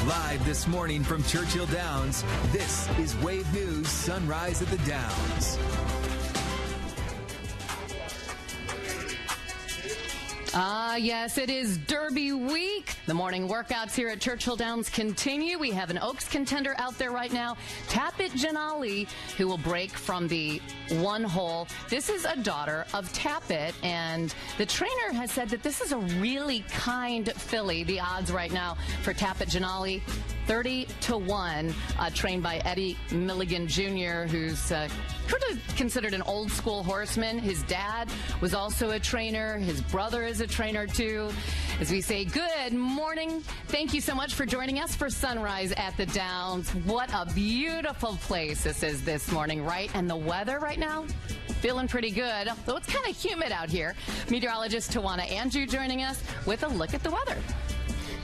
Live this morning from Churchill Downs, this is Wave News Sunrise at the Downs. Yes, it is Derby week. The morning workouts here at Churchill Downs continue. We have an Oaks contender out there right now, Tapit Janali, who will break from the one hole. This is a daughter of Tapit, and the trainer has said that this is a really kind filly. The odds right now for Tapit Janali, 30-1, trained by Eddie Milligan Jr., who's considered an old school horseman. His dad was also a trainer. His brother is a trainer too. As we say, good morning. Thank you so much for joining us for Sunrise at the Downs. What a beautiful place this is this morning, right? And the weather right now, feeling pretty good, though it's kind of humid out here. Meteorologist Tawana Andrew joining us with a look at the weather.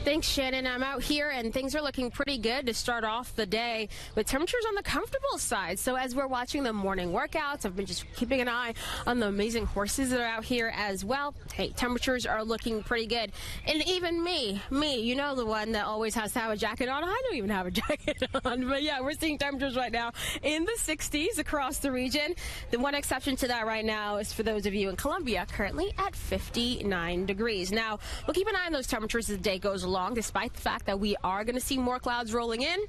Thanks, Shannon. I'm out here, and things are looking pretty good to start off the day with temperatures on the comfortable side. So as we're watching the morning workouts, I've been just keeping an eye on the amazing horses that are out here as well. Hey, temperatures are looking pretty good. And even me, you know, the one that always has to have a jacket on. I don't even have a jacket on. But yeah, we're seeing temperatures right now in the 60s across the region. The one exception to that right now is for those of you in Columbia, currently at 59 degrees. Now, we'll keep an eye on those temperatures as the day goes along, despite the fact that we are going to see more clouds rolling in.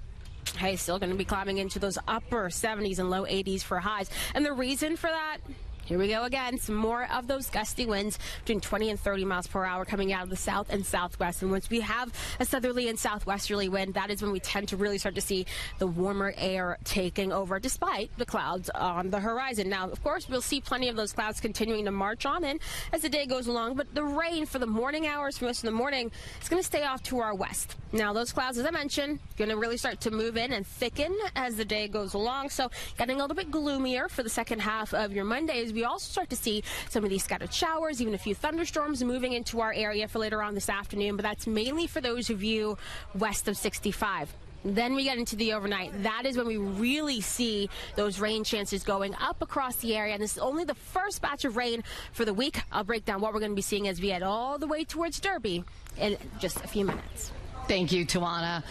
Hey, still going to be climbing into those upper 70s and low 80s for highs. And the reason for that, here we go again, some more of those gusty winds between 20 and 30 miles per hour coming out of the south and southwest. And once we have a southerly and southwesterly wind, that is when we tend to really start to see the warmer air taking over, despite the clouds on the horizon. Now, of course, we'll see plenty of those clouds continuing to march on in as the day goes along, but the rain for the morning hours, for most of the morning, is going to stay off to our west. Now, those clouds, as I mentioned, going to really start to move in and thicken as the day goes along. So getting a little bit gloomier for the second half of your Monday as we also start to see some of these scattered showers, even a few thunderstorms moving into our area for later on this afternoon. But that's mainly for those of you west of 65. Then we get into the overnight. That is when we really see those rain chances going up across the area. And this is only the first batch of rain for the week. I'll break down what we're going to be seeing as we head all the way towards Derby in just a few minutes. Thank you, Tawana.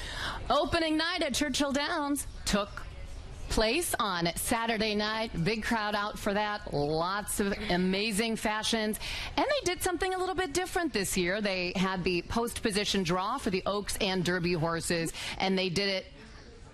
Opening night at Churchill Downs took place on Saturday night. Big crowd out for that. Lots of amazing fashions. And they did something a little bit different this year. They had the post position draw for the Oaks and Derby horses, and they did it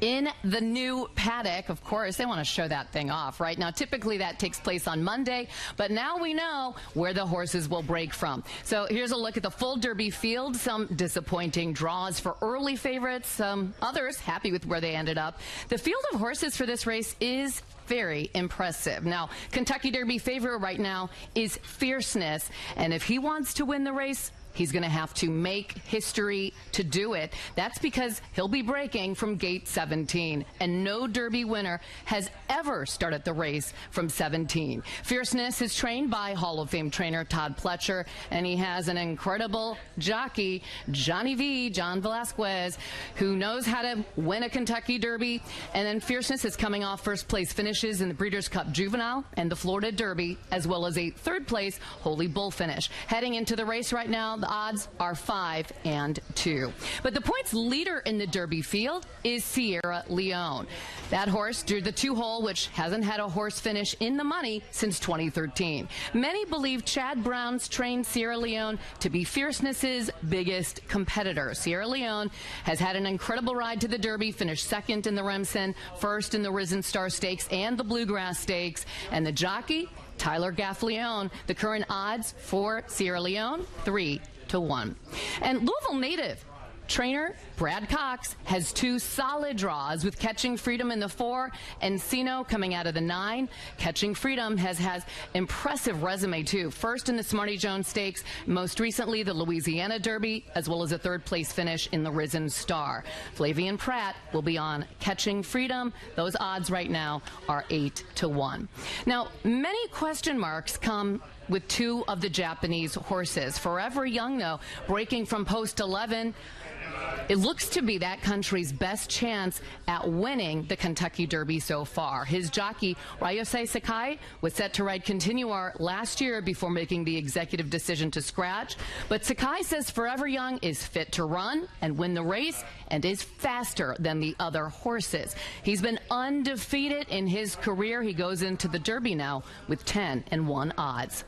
in the new paddock. Of course, they want to show that thing off. Right now, typically that takes place on Monday, but now we know where the horses will break from. So here's a look at the full Derby field. Some disappointing draws for early favorites, some others happy with where they ended up. The field of horses for this race is very impressive. Now, Kentucky Derby favorite right now is Fierceness, and if he wants to win the race, he's going to have to make history to do it. That's because he'll be breaking from gate 17, and no Derby winner has ever started the race from 17. Fierceness is trained by Hall of Fame trainer Todd Pletcher, and he has an incredible jockey, Johnny V, John Velasquez, who knows how to win a Kentucky Derby. And then Fierceness is coming off first place finishes in the Breeders' Cup Juvenile and the Florida Derby, as well as a third place Holy Bull finish. Heading into the race right now, the odds are 5-2. But the points leader in the Derby field is Sierra Leone. That horse drew the 2-hole, which hasn't had a horse finish in the money since 2013. Many believe Chad Brown's trained Sierra Leone to be Fierceness's biggest competitor. Sierra Leone has had an incredible ride to the Derby, finished second in the Remsen, first in the Risen Star Stakes and the Bluegrass Stakes. And the jockey, Tyler Gaffleone, the current odds for Sierra Leone, 3-1. And Louisville native trainer Brad Cox has 2 solid draws, with Catching Freedom in the 4 and Sino coming out of the 9. Catching Freedom has impressive resume too. First in the Smarty Jones Stakes, most recently the Louisiana Derby, as well as a third place finish in the Risen Star. Flavian Pratt will be on Catching Freedom. Those odds right now are 8-1. Now, many question marks come with 2 of the Japanese horses. Forever Young, though, breaking from post 11. It looks to be that country's best chance at winning the Kentucky Derby so far. His jockey, Ryosei Sakai, was set to ride Continuar last year before making the executive decision to scratch. But Sakai says Forever Young is fit to run and win the race and is faster than the other horses. He's been undefeated in his career. He goes into the Derby now with 10-1 odds.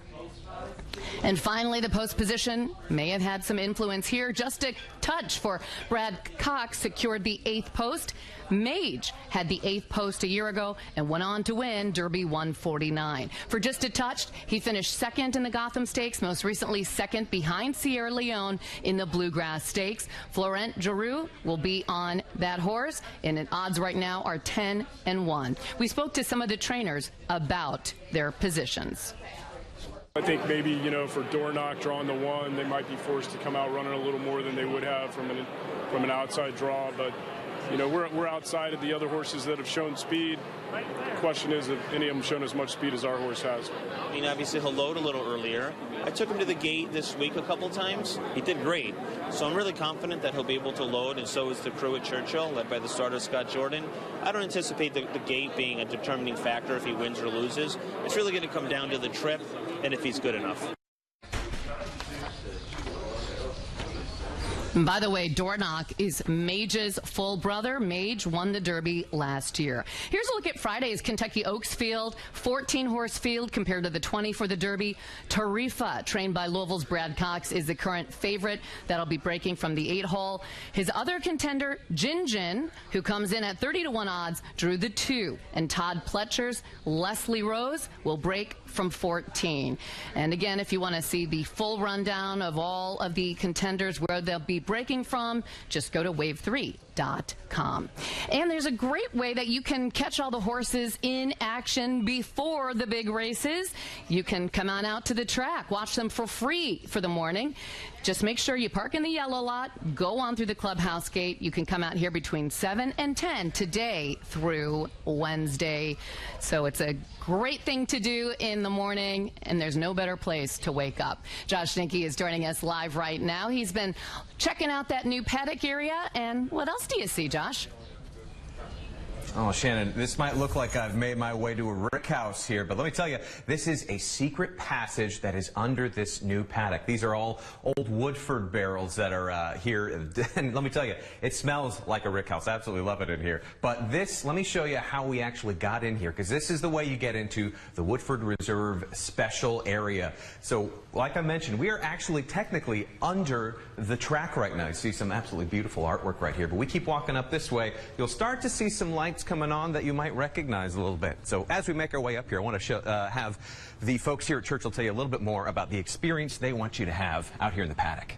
And finally, the post position may have had some influence here. Just a touch for Brad Cox secured the 8th post. Mage had the 8th post a year ago and went on to win Derby 149. For Just a Touch, he finished 2nd in the Gotham Stakes, most recently 2nd behind Sierra Leone in the Bluegrass Stakes. Florent Giroux will be on that horse, and the odds right now are 10-1. We spoke to some of the trainers about their positions. I think maybe, you know, for Dornoch drawing the 1, they might be forced to come out running a little more than they would have from an outside draw. But, you know, we're outside of the other horses that have shown speed. The question is if any of them shown as much speed as our horse has. I mean, obviously he'll load a little earlier. I took him to the gate this week a couple times. He did great. So I'm really confident that he'll be able to load, and so is the crew at Churchill, led by the starter Scott Jordan. I don't anticipate the gate being a determining factor if he wins or loses. It's really going to come down to the trip and if he's good enough. By the way, Dornoch is Mage's full brother. Mage won the Derby last year. Here's a look at Friday's Kentucky Oaks field, 14-horse field compared to the 20 for the Derby. Tarifa, trained by Louisville's Brad Cox, is the current favorite. That'll be breaking from the 8-hole. His other contender, Jin Jin, who comes in at 30-1 odds, drew the 2. And Todd Pletcher's Leslie Rose will break from 14. And again, if you want to see the full rundown of all of the contenders, where they'll be breaking from, just go to wave3.com. And there's a great way that you can catch all the horses in action before the big races. You can come on out to the track, watch them for free for the morning. Just make sure you park in the yellow lot, go on through the clubhouse gate. You can come out here between 7 and 10 today through Wednesday. So it's a great thing to do in the morning, and there's no better place to wake up. Josh Dinky is joining us live right now. He's been checking out that new paddock area. And what else do you see, Josh? Oh, Shannon, this might look like I've made my way to a rick house here, but let me tell you, this is a secret passage that is under this new paddock. These are all old Woodford barrels that are here, and let me tell you, it smells like a rick house. I absolutely love it in here. But this, let me show you how we actually got in here, because this is the way you get into the Woodford Reserve special area. So, like I mentioned, we are actually technically under the track right now. You see some absolutely beautiful artwork right here, but we keep walking up this way. You'll start to see some lights coming on that you might recognize a little bit. So as we make our way up here, I want to have the folks here at Churchill tell you a little bit more about the experience they want you to have out here in the paddock.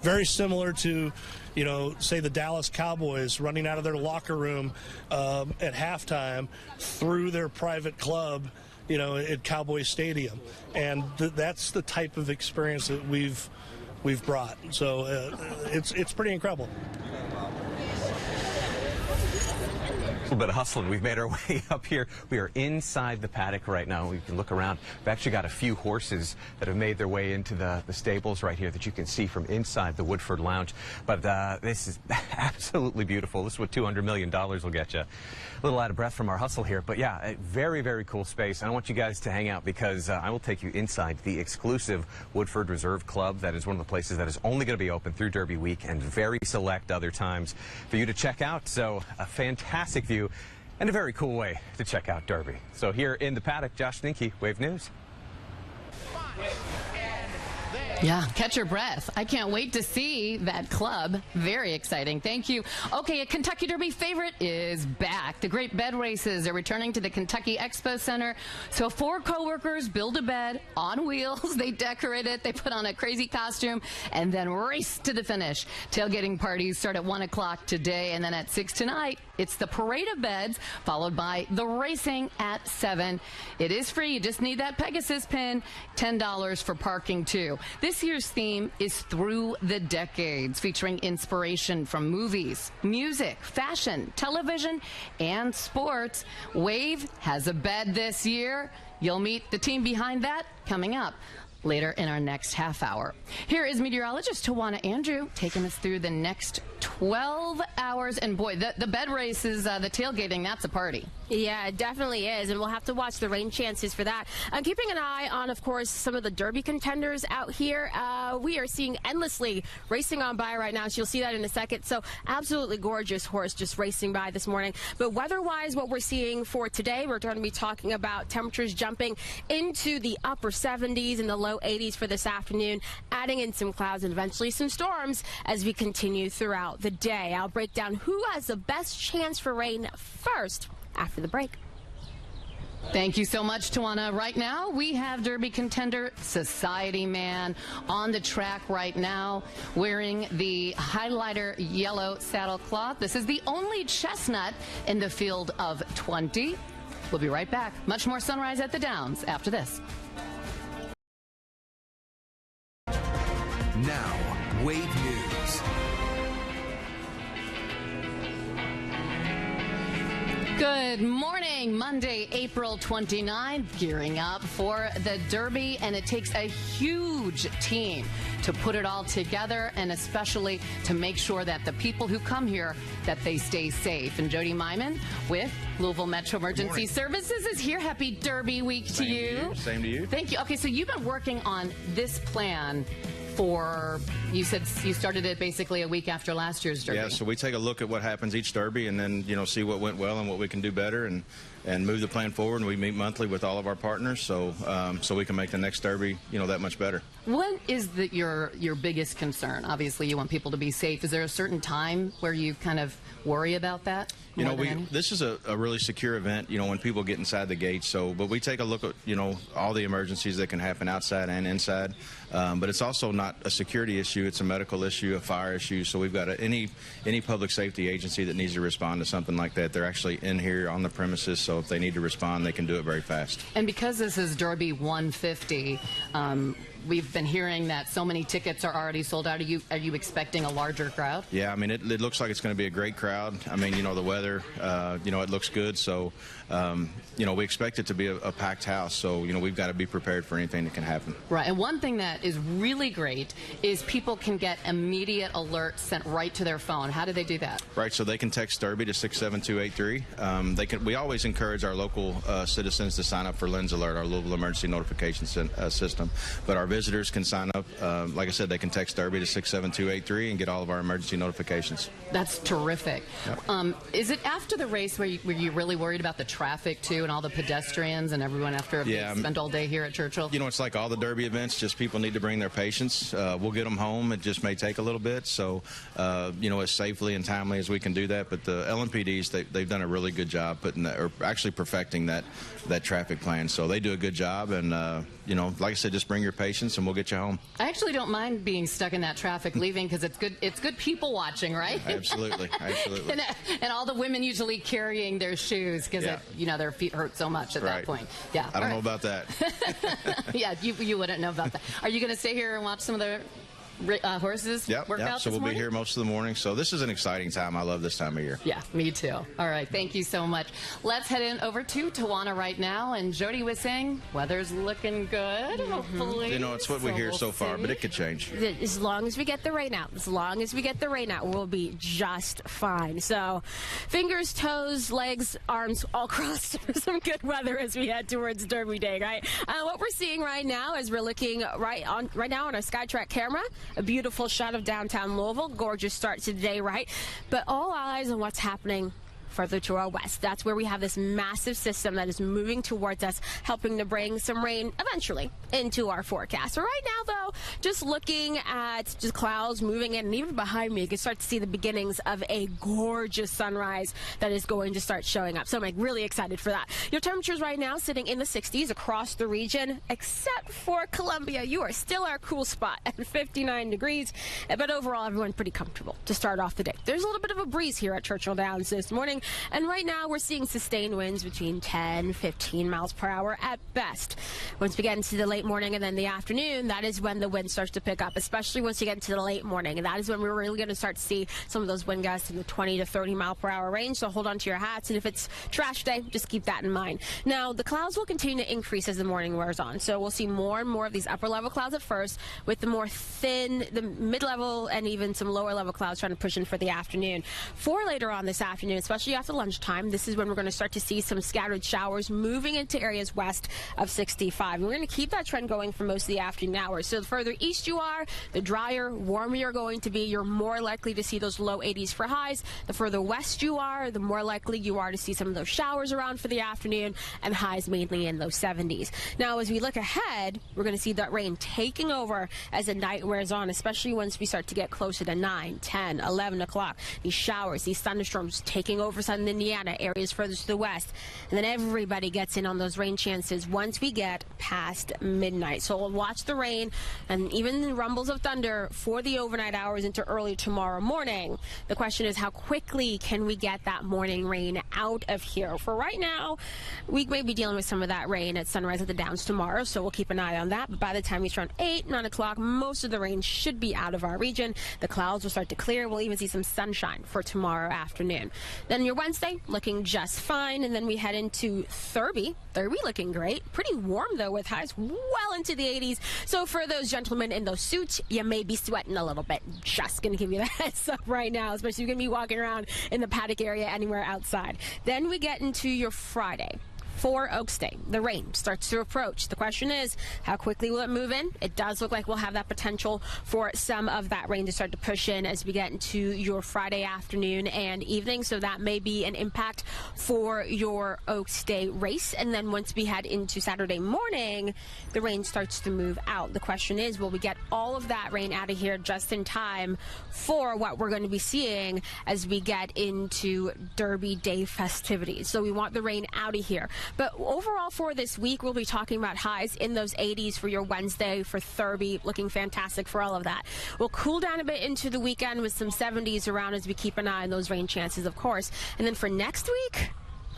Very similar to, you know, say the Dallas Cowboys running out of their locker room at halftime through their private club, you know, at Cowboy Stadium. And that's the type of experience that we've brought. So it's pretty incredible. A little bit of hustling. We've made our way up here. We are inside the paddock right now. We can look around. We've actually got a few horses that have made their way into the stables right here that you can see from inside the Woodford Lounge. But this is absolutely beautiful. This is what $200 million will get you. A little out of breath from our hustle here. But yeah, a very, very cool space. And I want you guys to hang out because I will take you inside the exclusive Woodford Reserve Club. That is one of the places that is only going to be open through Derby week and very select other times for you to check out. So a fantastic view and a very cool way to check out Derby. So here in the paddock, Josh Dinky, Wave News. Yeah, catch your breath. I can't wait to see that club. Very exciting. Thank you. Okay, a Kentucky Derby favorite is back. The Great Bed Races are returning to the Kentucky Expo Center. So 4 co-workers build a bed on wheels. They decorate it. They put on a crazy costume and then race to the finish. Tailgating parties start at 1 o'clock today, and then at 6 tonight, it's the parade of beds, followed by the racing at 7. It is free. You just need that Pegasus pin. $10 for parking, too. This year's theme is Through the Decades, featuring inspiration from movies, music, fashion, television, and sports. Wave has a bed this year. You'll meet the team behind that coming up. later in our next half hour. Here is meteorologist Tawana Andrew taking us through the next 12 hours. And boy, the bed races, the tailgating, that's a party. Yeah, it definitely is, and we'll have to watch the rain chances for that. Keeping an eye on, of course, some of the Derby contenders out here. We are seeing endlessly racing on by right now, so you'll see that in a second. So absolutely gorgeous horse just racing by this morning. But weather-wise, what we're seeing for today, we're going to be talking about temperatures jumping into the upper 70s and the low 80s for this afternoon, adding in some clouds and eventually some storms as we continue throughout the day. I'll break down who has the best chance for rain first after the break. Thank you so much, Tawana. Right now, we have Derby contender Society Man on the track right now, wearing the highlighter yellow saddle cloth. This is the only chestnut in the field of 20. We'll be right back. Much more Sunrise at the Downs after this. Now, Wave News. Good morning, Monday, April 29th, gearing up for the Derby, and it takes a huge team to put it all together, and especially to make sure that the people who come here, that they stay safe. And Jody Myman with Louisville Metro Emergency Services is here. Happy Derby week to you. Same to you. Thank you. Okay, so you've been working on this plan for, you said you started it basically a week after last year's Derby. Yeah, so we take a look at what happens each Derby and then, see what went well and what we can do better and move the plan forward. And we meet monthly with all of our partners so we can make the next Derby, that much better. What is your biggest concern? Obviously, you want people to be safe. Is there a certain time where you kind of worry about that? This is a really secure event, when people get inside the gates. But we take a look at, all the emergencies that can happen outside and inside. But it's also not a security issue. It's a medical issue, a fire issue. So we've got any public safety agency that needs to respond to something like that. They're actually in here on the premises. So if they need to respond, they can do it very fast. And because this is Derby 150, we've been hearing that so many tickets are already sold out. Are you expecting a larger crowd? Yeah, it looks like it's going to be a great crowd. The weather, it looks good. So, we expect it to be a packed house. So, we've got to be prepared for anything that can happen. Right. And one thing that is really great is people can get immediate alerts sent right to their phone. How do they do that? Right. So they can text Derby to 67283. We always encourage our local citizens to sign up for Lens Alert, our Louisville Emergency Notification System. But our visitors can sign up. Like I said, they can text Derby to 67283 and get all of our emergency notifications. That's terrific. Yep. Is it after the race where you're really worried about the traffic too and all the pedestrians and everyone after they spend all day here at Churchill? It's like all the Derby events, just people need to bring their patience. We'll get them home. It just may take a little bit. So, as safely and timely as we can do that. But the LMPDs, they've done a really good job actually perfecting that traffic plan. So they do a good job. And, like I said, just bring your patience and we'll get you home. I actually don't mind being stuck in that traffic leaving because it's good people watching, right? Absolutely. Absolutely. and all the women usually carrying their shoes because their feet hurt so much at that point. Yeah. I don't know about that. Yeah, you wouldn't know about that. Are you going to stay here and watch some of the horses work out so this we'll morning? be here most of the morning. So this is an exciting time. I love this time of year. Yeah, me too. All right, thank you so much. Let's head over to Tawana right now. And Jody was saying weather's looking good, hopefully. It's what we hear so far, but it could change. As long as we get the rain out, we'll be just fine. So fingers, toes, legs, arms all crossed for some good weather as we head towards Derby Day, right? What we're seeing right now is we're looking right now on our SkyTrack camera. A beautiful shot of downtown Louisville. Gorgeous start to the day, right? But all eyes on what's happening further to our west. That's where we have this massive system that is moving towards us, helping to bring some rain eventually into our forecast. So right now, though, just looking at just clouds moving in, and even behind me, you can start to see the beginnings of a gorgeous sunrise that is going to start showing up. So I'm really excited for that. Your temperatures right now sitting in the 60s across the region, except for Columbia. You are still our cool spot at 59 degrees, but overall, everyone pretty comfortable to start off the day. There's a little bit of a breeze here at Churchill Downs this morning. And right now we're seeing sustained winds between 10, 15 miles per hour at best. Once we get into the late morning and then the afternoon, that is when the wind starts to pick up, especially once you get into the late morning. And that is when we're really going to start to see some of those wind gusts in the 20 to 30 mile per hour range. So hold on to your hats. And if it's trash day, just keep that in mind. Now, the clouds will continue to increase as the morning wears on. So we'll see more and more of these upper level clouds at first, with the more thin, the mid-level and even some lower level clouds trying to push in for the afternoon. For later on this afternoon, especially after lunchtime, this is when we're going to start to see some scattered showers moving into areas west of 65. And we're going to keep that trend going for most of the afternoon hours. So the further east you are, the drier, warmer you're going to be. You're more likely to see those low 80s for highs. The further west you are, the more likely you are to see some of those showers around for the afternoon, and highs mainly in those 70s. Now, as we look ahead, we're going to see that rain taking over as the night wears on, especially once we start to get closer to 9, 10, 11 o'clock. These showers, these thunderstorms taking over southern Indiana, areas further to the west. And then everybody gets in on those rain chances once we get past midnight. So we'll watch the rain and even the rumbles of thunder for the overnight hours into early tomorrow morning. The question is, how quickly can we get that morning rain out of here? For right now, we may be dealing with some of that rain at sunrise at the Downs tomorrow, so we'll keep an eye on that. But by the time it's around 8, 9 o'clock, most of the rain should be out of our region. The clouds will start to clear. We'll even see some sunshine for tomorrow afternoon. Then your Wednesday looking just fine, and then we head into Thurby. Thurby looking great. Pretty warm, though, with highs well into the 80s. So for those gentlemen in those suits, you may be sweating a little bit. Just going to give you the heads up right now, especially if you're going to be walking around in the paddock area anywhere outside. Then we get into your Friday. For Oaks Day, the rain starts to approach. The question is, how quickly will it move in? It does look like we'll have that potential for some of that rain to start to push in as we get into your Friday afternoon and evening. So that may be an impact for your Oaks Day race. And then once we head into Saturday morning, the rain starts to move out. The question is, will we get all of that rain out of here just in time for what we're going to be seeing as we get into Derby Day festivities? So we want the rain out of here. But overall for this week, we'll be talking about highs in those 80s for your Wednesday, for Thurby, looking fantastic for all of that. We'll cool down a bit into the weekend with some 70s around as we keep an eye on those rain chances, of course. And then for next week,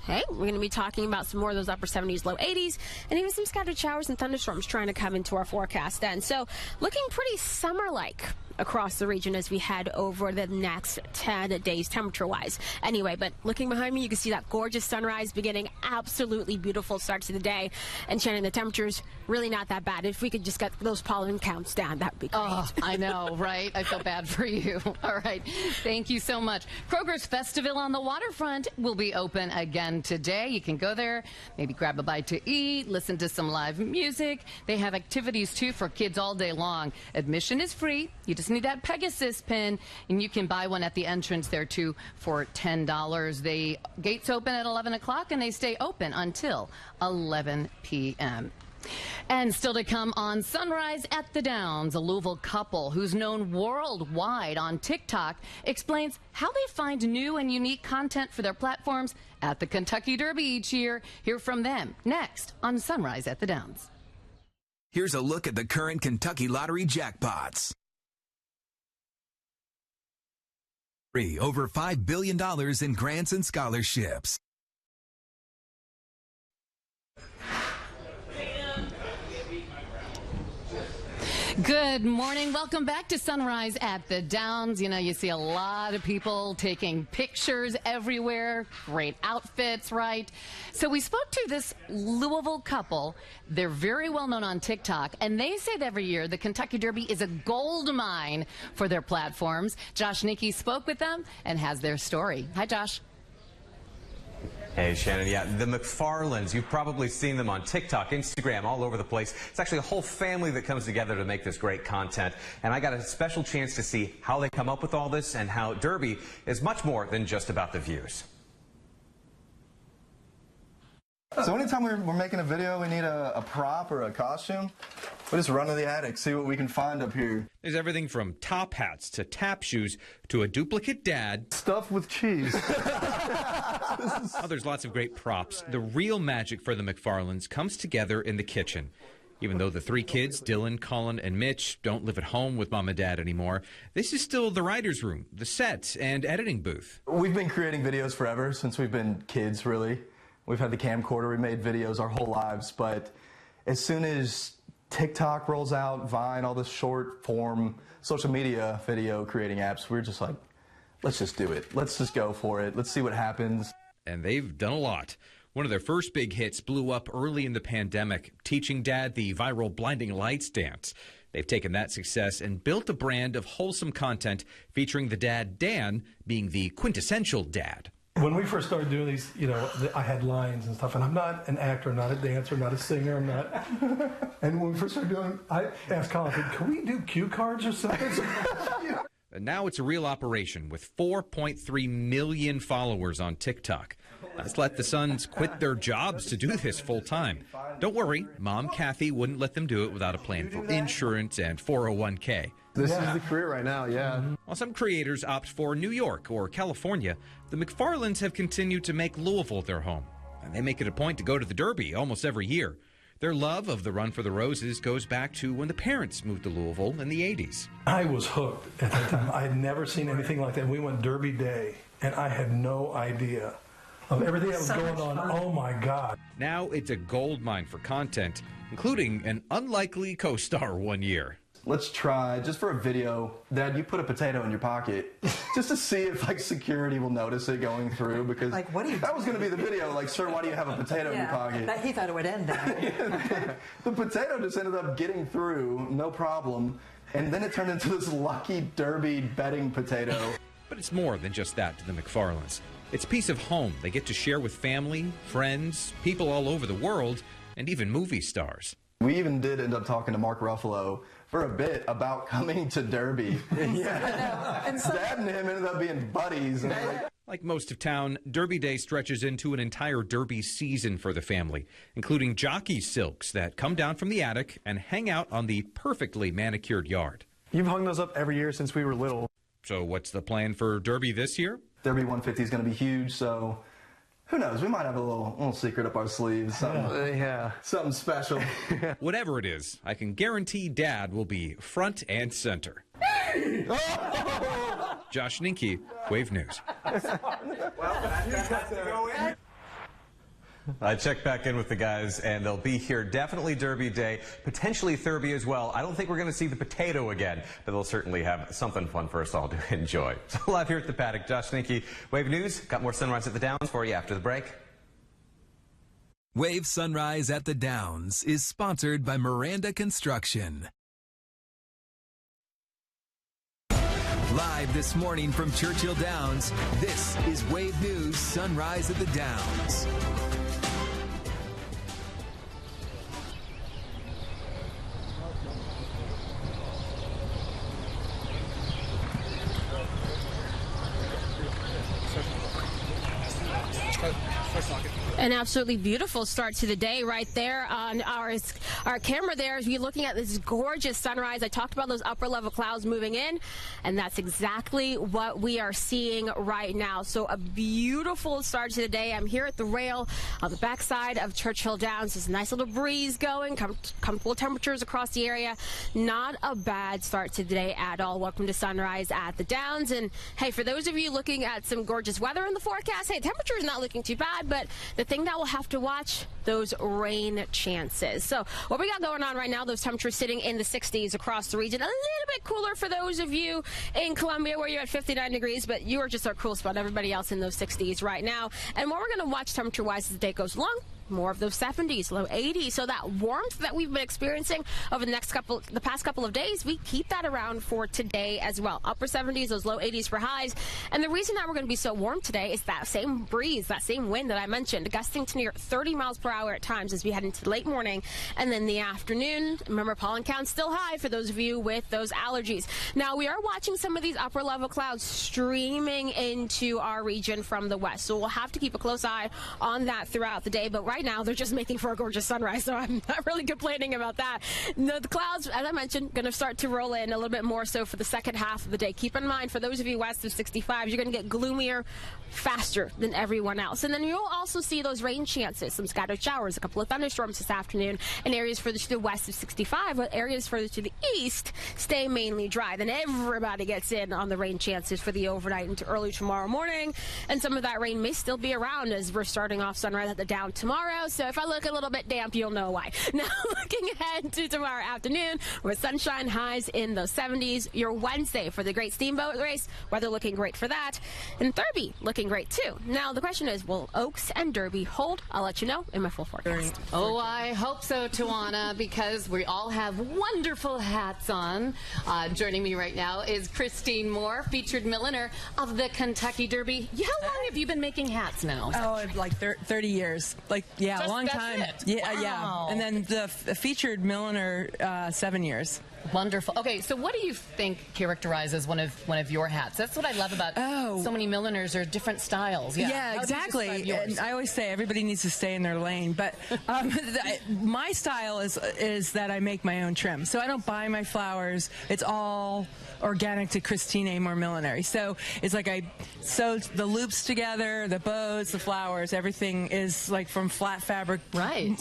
hey, we're going to be talking about some more of those upper 70s, low 80s, and even some scattered showers and thunderstorms trying to come into our forecast then. So looking pretty summer-like across the region as we head over the next 10 days temperature-wise. Anyway, but looking behind me, you can see that gorgeous sunrise beginning. Absolutely beautiful start to the day. And Shannon, the temperature's really not that bad. If we could just get those pollen counts down, that would be great. Oh, I know, right? I feel bad for you. All right. Thank you so much. Kroger's Festival on the Waterfront will be open again today. You can go there, maybe grab a bite to eat, listen to some live music. They have activities, too, for kids all day long. Admission is free. You just need that Pegasus pin, and you can buy one at the entrance there, too, for $10. The gates open at 11 o'clock, and they stay open until 11 p.m. And still to come on Sunrise at the Downs, a Louisville couple who's known worldwide on TikTok explains how they find new and unique content for their platforms at the Kentucky Derby each year. Hear from them next on Sunrise at the Downs. Here's a look at the current Kentucky Lottery jackpots. Over $5 billion in grants and scholarships. Good morning. Welcome back to Sunrise at the Downs. You know, you see a lot of people taking pictures everywhere. Great outfits, right? So we spoke to this Louisville couple. They're very well known on TikTok, and they say that every year the Kentucky Derby is a gold mine for their platforms. Josh Nickey spoke with them and has their story. Hi, Josh. Hey, Shannon. Yeah, the McFarlands, you've probably seen them on TikTok, Instagram, all over the place. It's actually a whole family that comes together to make this great content. And I got a special chance to see how they come up with all this and how Derby is much more than just about the views. So anytime we're making a video, we need a prop or a costume. We just run to the attic, see what we can find up here. There's everything from top hats to tap shoes to a duplicate dad. Stuffed with cheese. Oh, there's lots of great props. The real magic for the McFarlands comes together in the kitchen. Even though the three kids, Dylan, Colin, and Mitch, don't live at home with mom and dad anymore, this is still the writer's room, the set, and editing booth. We've been creating videos forever, since we've been kids, really. We've had the camcorder, we made videos our whole lives, but as soon as TikTok rolls out, Vine, all this short form social media video creating apps, we're just like, let's just do it. Let's just go for it. Let's see what happens. And they've done a lot. One of their first big hits blew up early in the pandemic, teaching Dad the viral Blinding Lights dance. They've taken that success and built a brand of wholesome content featuring the dad, Dan, being the quintessential dad. When we first started doing these, I had lines and stuff, and I'm not an actor, not a dancer, not a singer, I'm not. And when we first started doing, I asked Colin, can we do cue cards or something? And now it's a real operation with 4.3 million followers on TikTok. Let's let the sons quit their jobs to do this full time. Don't worry, Mom Kathy wouldn't let them do it without a plan for insurance and 401k. This is the career right now, yeah. While some creators opt for New York or California, the McFarlands have continued to make Louisville their home. And they make it a point to go to the Derby almost every year. Their love of the Run for the Roses goes back to when the parents moved to Louisville in the 80s. I was hooked at that time. I had never seen anything like that. We went Derby Day, and I had no idea of everything that was going on. Oh my God. Now it's a gold mine for content, including an unlikely co-star one year. Let's try, just for a video, Dad, you put a potato in your pocket, just to see if, security will notice it going through, because what are you that was going to be the video, sir, why do you have a potato in your pocket? He thought it would end there. The potato just ended up getting through, no problem, and then it turned into this lucky Derby betting potato. But it's more than just that to the McFarlands. It's a piece of home they get to share with family, friends, people all over the world, and even movie stars. We even did end up talking to Mark Ruffalo for a bit about coming to Derby. Yeah. And Dad and him ended up being buddies. And like most of town, Derby Day stretches into an entire Derby season for the family, including jockey silks that come down from the attic and hang out on the perfectly manicured yard. You've hung those up every year since we were little. So what's the plan for Derby this year? Derby 150 is going to be huge, so who knows? We might have a little secret up our sleeves. Something special. Whatever it is, I can guarantee Dad will be front and center. Josh Ninke, Wave News. I checked back in with the guys, and they'll be here definitely Derby Day, potentially Thurby as well. I don't think we're going to see the potato again, but they'll certainly have something fun for us all to enjoy. So live here at the paddock, Josh Ninke, Wave News. Got more Sunrise at the Downs for you after the break. Wave Sunrise at the Downs is sponsored by Miranda Construction. Live this morning from Churchill Downs, this is Wave News Sunrise at the Downs. An absolutely beautiful start to the day right there on our camera there. As you're looking at this gorgeous sunrise, I talked about those upper level clouds moving in, and that's exactly what we are seeing right now. So a beautiful start to the day. I'm here at the rail on the backside of Churchill Downs. There's a nice little breeze going, comfortable temperatures across the area. Not a bad start to the day at all. Welcome to Sunrise at the Downs. And hey, for those of you looking at some gorgeous weather in the forecast, hey, temperature is not looking too bad, but the thing that we'll have to watch, those rain chances. So what we got going on right now, those temperatures sitting in the 60s across the region. A little bit cooler for those of you in Columbia where you're at 59 degrees, but you are just our cool spot. Everybody else in those 60s right now. And what we're going to watch temperature-wise as the day goes along, more of those 70s, low 80s. So that warmth that we've been experiencing over the past couple of days, we keep that around for today as well. Upper 70s, those low 80s for highs. And the reason that we're going to be so warm today is that same breeze, that same wind that I mentioned, gusting to near 30 miles per hour at times as we head into the late morning and then the afternoon. Remember, pollen count's still high for those of you with those allergies. Now, we are watching some of these upper level clouds streaming into our region from the west. So we'll have to keep a close eye on that throughout the day. But right right now they're just making for a gorgeous sunrise, so I'm not really complaining about that. No, the clouds, as I mentioned, going to start to roll in a little bit more so for the second half of the day. Keep in mind, for those of you west of 65, you're going to get gloomier faster than everyone else. And then you'll also see those rain chances, some scattered showers, a couple of thunderstorms this afternoon in areas further to the west of 65, but areas further to the east stay mainly dry. Then everybody gets in on the rain chances for the overnight into early tomorrow morning, and some of that rain may still be around as we're starting off sunrise at the Down tomorrow. So if I look a little bit damp, you'll know why. Now, looking ahead to tomorrow afternoon with sunshine, highs in the 70s. Your Wednesday for the Great Steamboat Race, weather looking great for that, and Derby looking great too. Now the question is, will Oaks and Derby hold? I'll let you know in my full forecast. Oh, I hope so, Tawana, because we all have wonderful hats on. Joining me right now is Christine Moore, featured milliner of the Kentucky Derby. How long have you been making hats now? Oh, like 30 years. Like, yeah, a long time. Yeah, wow. Yeah. And then the featured milliner, 7 years. Wonderful. Okay, so what do you think characterizes one of your hats? That's what I love about so many milliners are different styles. Yeah, exactly. And I always say everybody needs to stay in their lane, but my style is that I make my own trim. So I don't buy my flowers. It's all organic to Christine Amor Millinery. So it's like I sew the loops together, the bows, the flowers, everything is like from flat fabric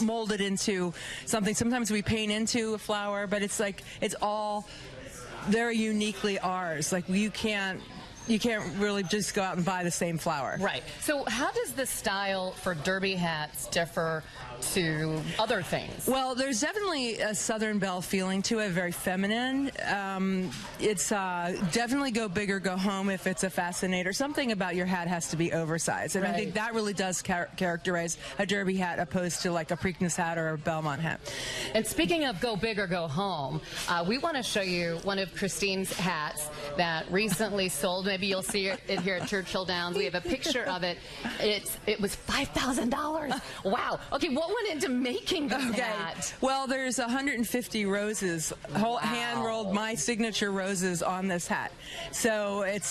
molded into something. Sometimes we paint into a flower, but it's like it's all very uniquely ours. Like you can't really just go out and buy the same flower. Right. So how does the style for derby hats differ to other things? Well, there's definitely a Southern Belle feeling to it, very feminine. It's definitely go big or go home if it's a fascinator. Something about your hat has to be oversized. And I think that really does characterize a derby hat opposed to like a Preakness hat or a Belmont hat. And speaking of go big or go home, we want to show you one of Christine's hats that recently sold. Maybe you'll see it here at Churchill Downs. We have a picture of it. It was $5,000. Wow. Okay, what went into making this hat? Well, there's 150 roses, hand-rolled my signature roses on this hat. So it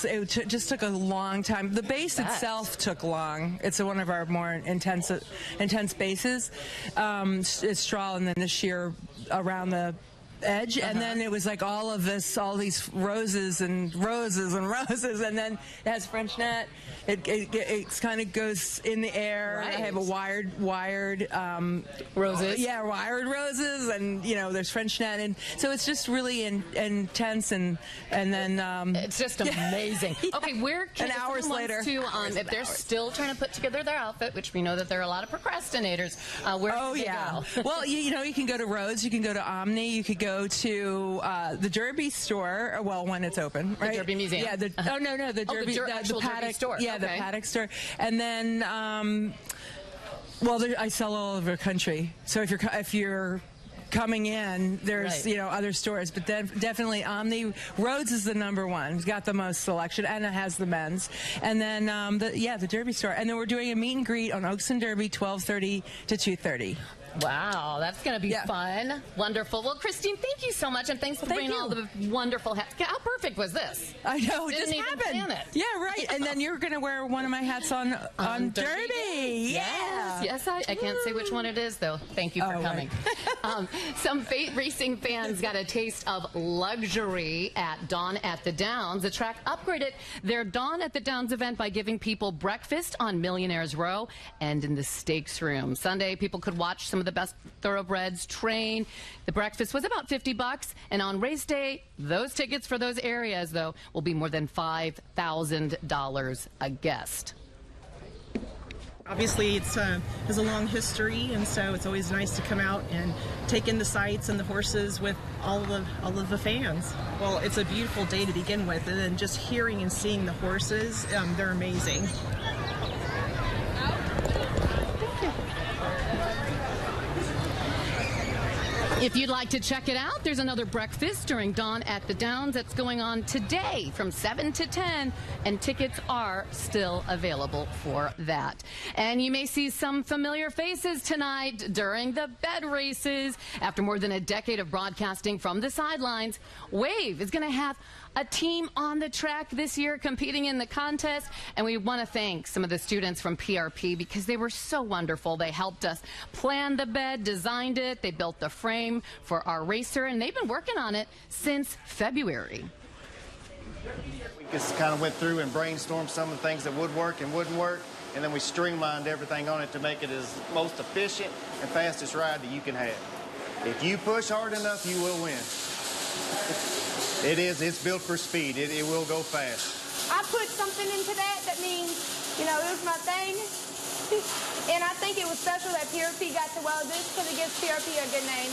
just took a long time. The base itself took long. It's one of our more intense bases. It's straw and then the sheer around the edge, and then it was like all these roses and roses and roses, and then it has French net. It kind of goes in the air. I have a wired roses. Yeah, wired roses, and there's French net, and so it's just really intense, and then it's just amazing. Okay, where can hours later, if they're still trying to put together their outfit, which we know that there are a lot of procrastinators, where can they go? Well, you can go to Rhodes, you can go to Omni, you could go to the Derby store. Well, when it's open, right? The Derby Museum. Yeah. The Derby, the Paddock Derby store. Yeah, the Paddock store, and then I sell all over the country. So if you're coming in, there's other stores, but definitely Omni. Rhodes is the number one. It's got the most selection, and it has the men's. And then the Derby store, and then we're doing a meet and greet on Oaks and Derby, 12:30 to 2:30. Wow, that's going to be fun. Wonderful. Well, Christine, thank you so much, and thanks for bringing all the wonderful hats. How perfect was this? I know, it Didn't just even happened. plan it. Yeah, right. And then you're going to wear one of my hats on Derby. Yes, I can't say which one it is, though. Thank you for coming. Some racing fans got a taste of luxury at Dawn at the Downs. The track upgraded their Dawn at the Downs event by giving people breakfast on Millionaires Row and in the stakes room. Sunday, people could watch some of the best thoroughbreds train. The breakfast was about $50, and on race day, those tickets for those areas, though, will be more than $5,000 a guest. Obviously, it has a long history, and so it's always nice to come out and take in the sights and the horses with all of the fans. Well, it's a beautiful day to begin with, and then just hearing and seeing the horses, they're amazing. If you'd like to check it out, there's another breakfast during Dawn at the Downs that's going on today from 7 to 10, and tickets are still available for that. And you may see some familiar faces tonight during the bed races. After more than a decade of broadcasting from the sidelines, Wave is going to have a team on the track this year competing in the contest, and we want to thank some of the students from PRP because they were so wonderful. They helped us plan the bed, designed it, they built the frame for our racer, and they've been working on it since February. We just kind of went through and brainstormed some of the things that would work and wouldn't work, and then we streamlined everything on it to make it as most efficient and fastest ride that you can have. If you push hard enough, you will win. It's built for speed. It will go fast. I put something into that means, you know, it was my thing. And I think it was special that PRP got to weld this because it gives PRP a good name.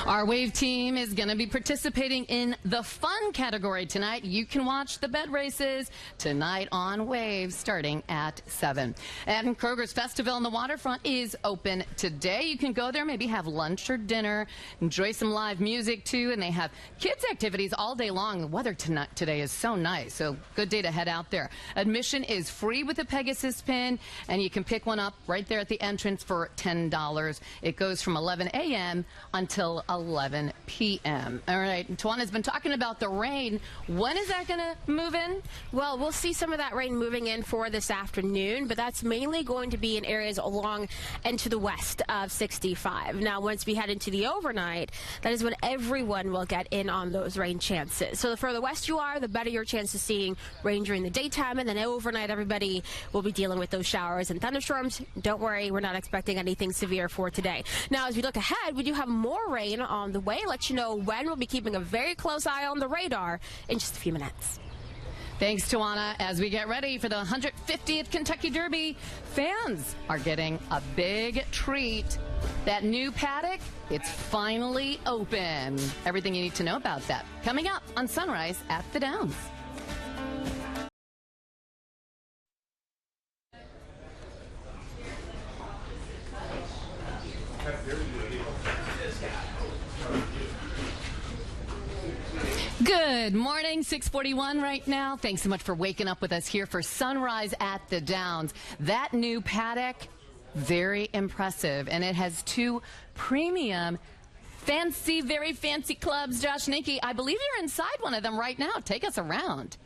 Our Wave team is going to be participating in the fun category tonight. You can watch the bed races tonight on Wave starting at 7. And Kroger's Festival on the Waterfront is open today. You can go there, maybe have lunch or dinner, enjoy some live music too, and they have kids activities all day long. The weather today is so nice, so good day to head out there. Admission is free with a Pegasus pin, and you can pick one up right there at the entrance for $10. It goes from 11 a.m. until 11 p.m. All right, Tawana's been talking about the rain. When is that going to move in? Well, we'll see some of that rain moving in for this afternoon, but that's mainly going to be in areas along and to the west of 65. Now, once we head into the overnight, that is when everyone will get in on those rain chances. So the further west you are, the better your chance of seeing rain during the daytime, and then overnight everybody will be dealing with those showers and thunderstorms. Don't worry, we're not expecting anything severe for today. Now, as we look ahead, we do have more rain on the way. Let you know when. We'll be keeping a very close eye on the radar in just a few minutes. Thanks, Tawana. As we get ready for the 150th Kentucky Derby, fans are getting a big treat. That new paddock, it's finally open. Everything you need to know about that coming up on Sunrise at the Downs. Good morning, 6:41 right now. Thanks so much for waking up with us here for Sunrise at the Downs. That new paddock, very impressive, and it has 2 premium very fancy clubs. Josh Nicky, I believe you're inside one of them right now. Take us around.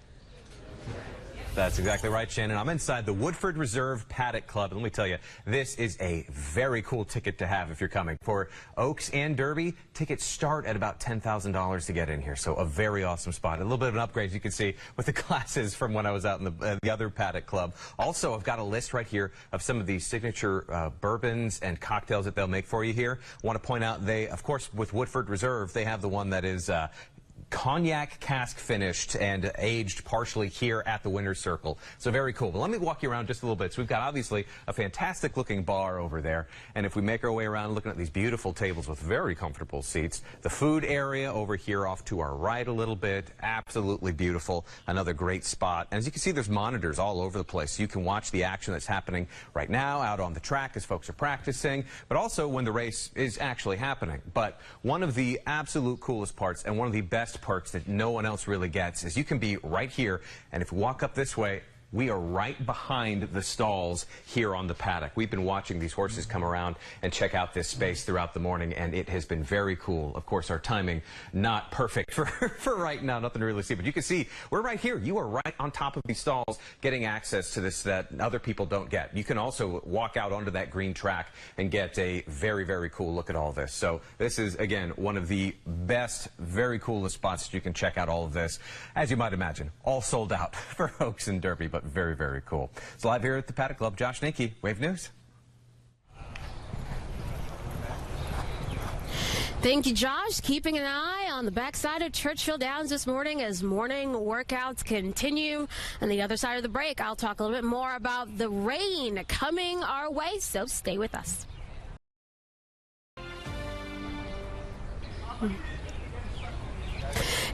That's exactly right, Shannon. I'm inside the Woodford Reserve Paddock Club. And let me tell you, this is a very cool ticket to have if you're coming. For Oaks and Derby, tickets start at about $10,000 to get in here. So a very awesome spot. A little bit of an upgrade, as you can see, with the classes from when I was out in the other Paddock Club. Also, I've got a list right here of some of the signature bourbons and cocktails that they'll make for you here. I want to point out, of course, with Woodford Reserve, they have the one that is cognac cask finished and aged partially here at the Winner's Circle. So very cool. But let me walk you around just a little bit. So we've got obviously a fantastic looking bar over there. And if we make our way around looking at these beautiful tables with very comfortable seats, the food area over here off to our right a little bit, absolutely beautiful. Another great spot. And as you can see, there's monitors all over the place. You can watch the action that's happening right now out on the track as folks are practicing, but also when the race is actually happening. But one of the absolute coolest parts and one of the best perks that no one else really gets is you can be right here, and if you walk up this way, we are right behind the stalls here on the paddock. We've been watching these horses come around and check out this space throughout the morning, and it has been very cool. Of course, our timing not perfect for right now, nothing to really see, but you can see we're right here. You are right on top of these stalls getting access to this that other people don't get. You can also walk out onto that green track and get a very, very cool look at all this. So this is, again, one of the best, very coolest spots that you can check out all of this. As you might imagine, all sold out for Oaks and Derby, but very, very cool. It's live here at the Paddock Club. Josh Nicky, Wave News. Thank you, Josh. Keeping an eye on the backside of Churchill Downs this morning as morning workouts continue. On the other side of the break, I'll talk a little bit more about the rain coming our way, so stay with us.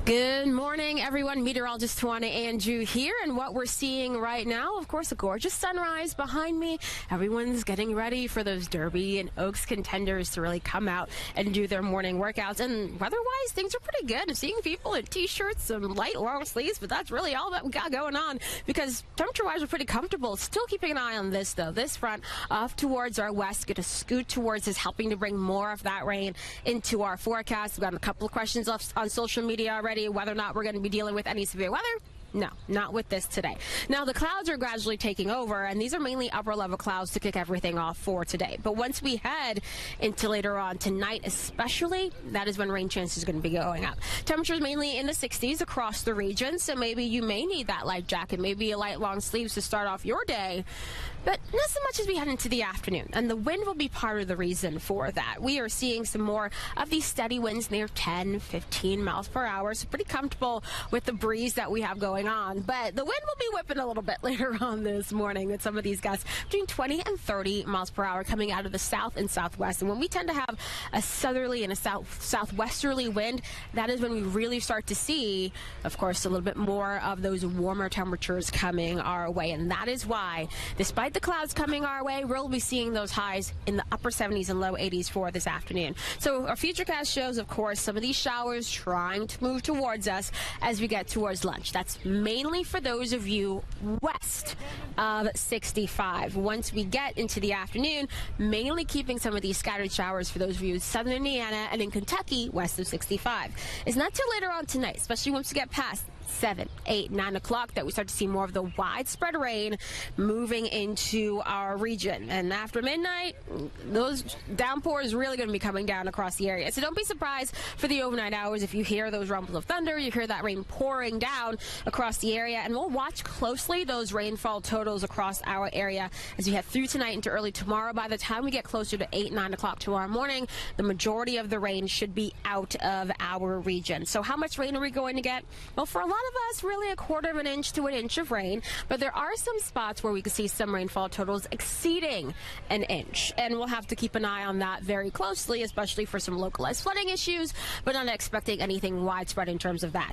Good morning, everyone. Meteorologist Tawana Andrew here, and what we're seeing right now, of course, a gorgeous sunrise behind me. Everyone's getting ready for those Derby and Oaks contenders to really come out and do their morning workouts. And weather-wise, things are pretty good. I'm seeing people in T-shirts, some light long sleeves, but that's really all that we got going on because temperature-wise, we're pretty comfortable. Still keeping an eye on this, though. This front off towards our west, going to scoot towards us, helping to bring more of that rain into our forecast. We've got a couple of questions on social media already. Whether or not we're going to be dealing with any severe weather. No, not with this today. Now, the clouds are gradually taking over, and these are mainly upper-level clouds to kick everything off for today. But once we head into later on tonight especially, that is when rain chances are going to be going up. Temperatures mainly in the 60s across the region, so maybe you may need that light jacket, maybe a light long sleeves to start off your day. But not so much as we head into the afternoon, and the wind will be part of the reason for that. We are seeing some more of these steady winds near 10, 15 miles per hour, so pretty comfortable with the breeze that we have going on. But the wind will be whipping a little bit later on this morning with some of these gusts between 20 and 30 miles per hour coming out of the south and southwest. And when we tend to have a southerly and a southwesterly wind, that is when we really start to see, of course, a little bit more of those warmer temperatures coming our way. And that is why, despite the clouds coming our way, we'll be seeing those highs in the upper 70s and low 80s for this afternoon. So our futurecast shows, of course, some of these showers trying to move towards us as we get towards lunch. That's mainly for those of you west of 65. Once we get into the afternoon, mainly keeping some of these scattered showers for those of you in southern Indiana and in Kentucky west of 65. It's not till later on tonight, especially once we get past 7, 8, 9 o'clock that we start to see more of the widespread rain moving into our region. And after midnight, those downpours really going to be coming down across the area. So don't be surprised for the overnight hours if you hear those rumbles of thunder, you hear that rain pouring down across the area. And we'll watch closely those rainfall totals across our area as we head through tonight into early tomorrow. By the time we get closer to 8, 9 o'clock tomorrow morning, the majority of the rain should be out of our region. So how much rain are we going to get? Well, for a lot of us, really a quarter of an inch to an inch of rain, but there are some spots where we can see some rainfall totals exceeding an inch, and we'll have to keep an eye on that very closely, especially for some localized flooding issues, but not expecting anything widespread in terms of that.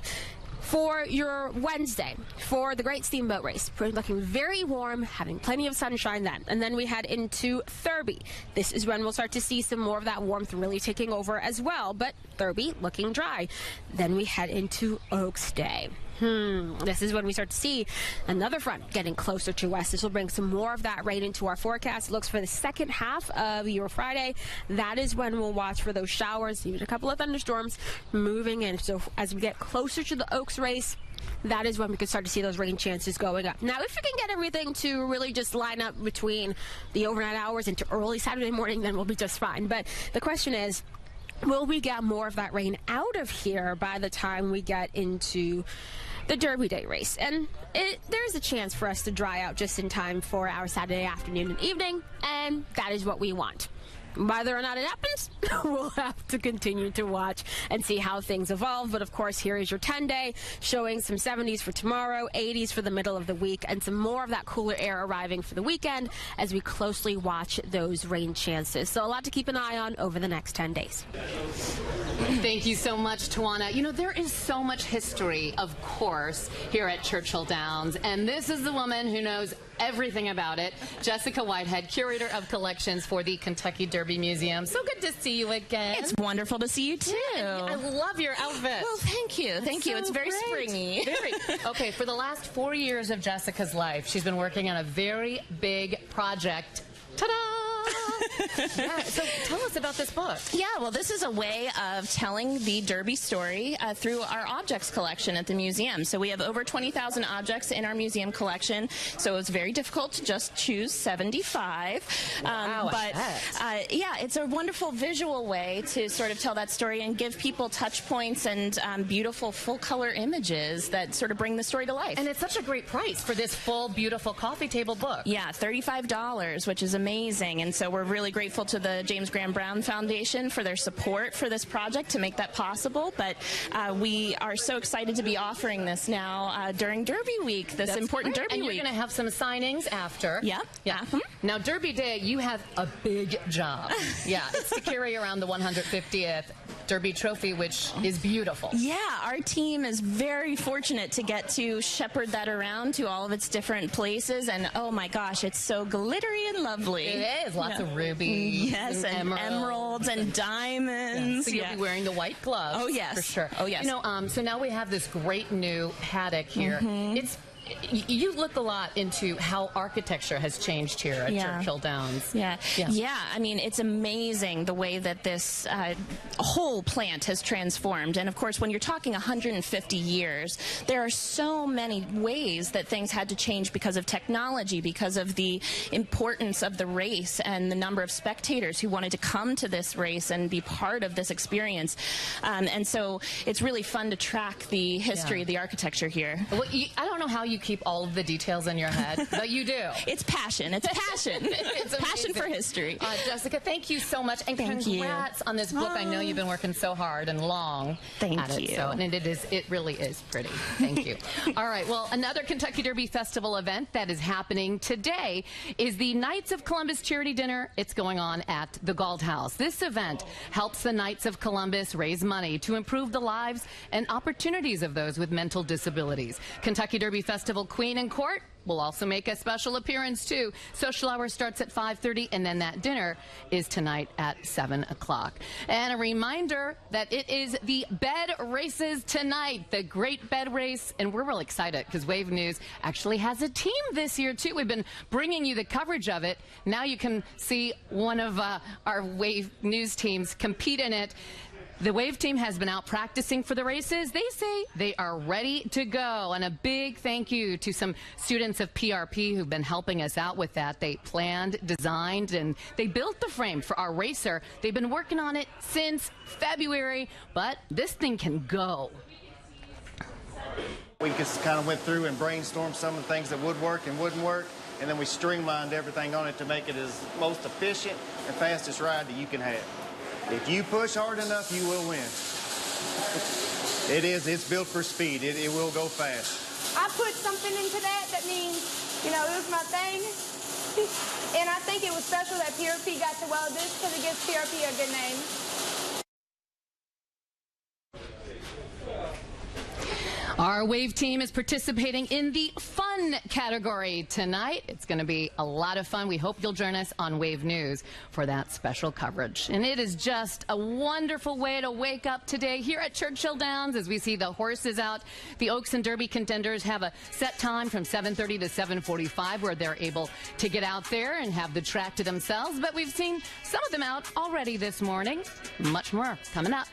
For your Wednesday, for the Great Steamboat Race, we're looking very warm, having plenty of sunshine then. And then we head into Thurby. This is when we'll start to see some more of that warmth really taking over as well, but Thurby looking dry. Then we head into Oaks Day. This is when we start to see another front getting closer to us. This will bring some more of that rain into our forecast. It looks for the second half of your Friday. That is when we'll watch for those showers, even a couple of thunderstorms moving in. So as we get closer to the Oaks race, that is when we can start to see those rain chances going up. Now, if we can get everything to really just line up between the overnight hours into early Saturday morning, then we'll be just fine. But the question is, will we get more of that rain out of here by the time we get into the Derby Day race? And there's a chance for us to dry out just in time for our Saturday afternoon and evening, and that is what we want. Whether or not it happens, we'll have to continue to watch and see how things evolve. But of course, here is your 10-day showing some 70s for tomorrow, 80s for the middle of the week, and some more of that cooler air arriving for the weekend as we closely watch those rain chances. So a lot to keep an eye on over the next 10 days. Thank you so much, Tawana. You know, there is so much history, of course, here at Churchill Downs, and this is the woman who knows everything about it. Jessica Whitehead, Curator of Collections for the Kentucky Derby Museum. So good to see you again. It's wonderful to see you, too. Yeah, I love your outfit. Well, thank you. Thank you. It's very springy. Very. Okay, for the last 4 years of Jessica's life, she's been working on a very big project. Ta-da! Yeah, so tell us about this book. Yeah, well, this is a way of telling the Derby story through our objects collection at the museum. So we have over 20,000 objects in our museum collection, so it's very difficult to just choose 75. Wow, but yeah, it's a wonderful visual way to sort of tell that story and give people touch points and beautiful full-color images that sort of bring the story to life. And it's such a great price for this full, beautiful coffee table book. Yeah, $35, which is amazing. And so we're really grateful to the James Graham Brown Foundation for their support for this project to make that possible. But we are so excited to be offering this now during Derby Week, this important Derby and Week. And you're going to have some signings after. Yeah. Yeah. Now, Derby Day, you have a big job. Yeah, it's to carry around the 150th Derby trophy, which is beautiful. Yeah, our team is very fortunate to get to shepherd that around to all of its different places, and oh my gosh, it's so glittery and lovely. It is. Lots of rubies. Yes, and emeralds and diamonds. So you'll be wearing the white gloves. Oh, yes. For sure. Oh, yes. You know, so now we have this great new paddock here. You look a lot into how architecture has changed here at Churchill Downs. Yeah. I mean, it's amazing the way that this whole plant has transformed. And of course, when you're talking 150 years, there are so many ways that things had to change because of technology, because of the importance of the race and the number of spectators who wanted to come to this race and be part of this experience. And so it's really fun to track the history of the architecture here. Well, I don't know how you keep all of the details in your head, but you do. It's passion. It's passion. It's passion for history. Jessica, thank you so much, and congrats on this book. I know you've been working so hard and long at it. So, and it really is pretty. Thank you. All right. Well, another Kentucky Derby Festival event that is happening today is the Knights of Columbus Charity Dinner. It's going on at the Galt House. This event helps the Knights of Columbus raise money to improve the lives and opportunities of those with mental disabilities. Kentucky Derby Festival Queen and Court will also make a special appearance too. Social hour starts at 5:30, and then that dinner is tonight at 7 o'clock. And a reminder that it is the bed races tonight, the Great Bed Race, and we're really excited because Wave News actually has a team this year too. We've been bringing you the coverage of it. Now you can see one of our Wave News teams compete in it. The Wave team has been out practicing for the races. They say they are ready to go. And a big thank you to some students of PRP who've been helping us out with that. They planned, designed, and they built the frame for our racer. They've been working on it since February, but this thing can go. We just kind of went through and brainstormed some of the things that would work and wouldn't work, and then we streamlined everything on it to make it as most efficient and fastest ride that you can have. If you push hard enough, you will win. It's built for speed. It will go fast. I put something into that means, you know, it was my thing. And I think it was special that PRP got to weld this because it gives PRP a good name. Our Wave team is participating in the fun category tonight. It's going to be a lot of fun. We hope you'll join us on Wave News for that special coverage. And it is just a wonderful way to wake up today here at Churchill Downs as we see the horses out. The Oaks and Derby contenders have a set time from 7:30 to 7:45 where they're able to get out there and have the track to themselves. But we've seen some of them out already this morning. Much more coming up.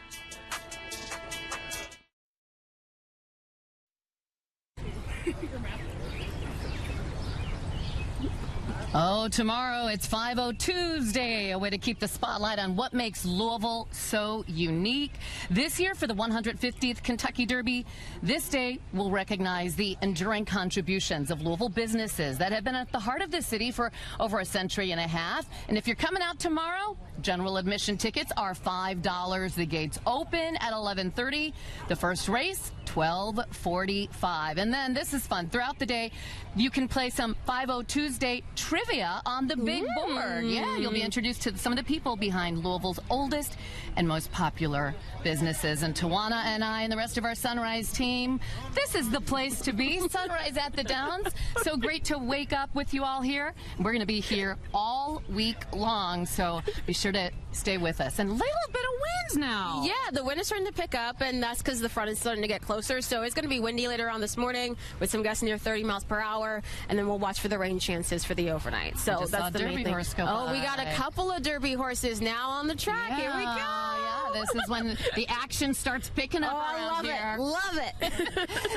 Oh, tomorrow it's 5-0 Tuesday, a way to keep the spotlight on what makes Louisville so unique. This year for the 150th Kentucky Derby, this day will recognize the enduring contributions of Louisville businesses that have been at the heart of the city for over a century and a half. And if you're coming out tomorrow, general admission tickets are $5. The gates open at 11:30. The first race, 12:45. And then this is fun. Throughout the day, you can play some 5-0 Tuesday trivia on the big board. Yeah, you'll be introduced to some of the people behind Louisville's oldest and most popular businesses. And Tawana and I and the rest of our Sunrise team, this is the place to be. Sunrise at the Downs. So great to wake up with you all here. We're going to be here all week long, so be sure to stay with us. And a little bit of winds now. Yeah, the wind is starting to pick up, and that's because the front is starting to get closer. So it's going to be windy later on this morning with some gusts near 30 miles per hour, and then we'll watch for the rain chances for the overnight. So that's the main thing. Oh, we got a couple of Derby horses now on the track. Here we go. Yeah, this is when the action starts picking up around here. Love it.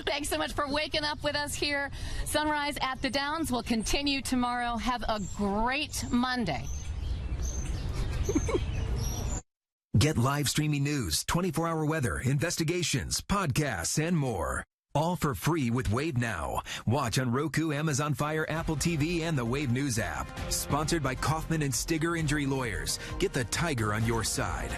Thanks so much for waking up with us here. Sunrise at the Downs will continue tomorrow. Have a great Monday. Get live streaming news, 24-hour weather, investigations, podcasts, and more. All for free with Wave Now. Watch on Roku, Amazon Fire, Apple TV, and the Wave News app. Sponsored by Kaufman and Stigger Injury Lawyers. Get the tiger on your side.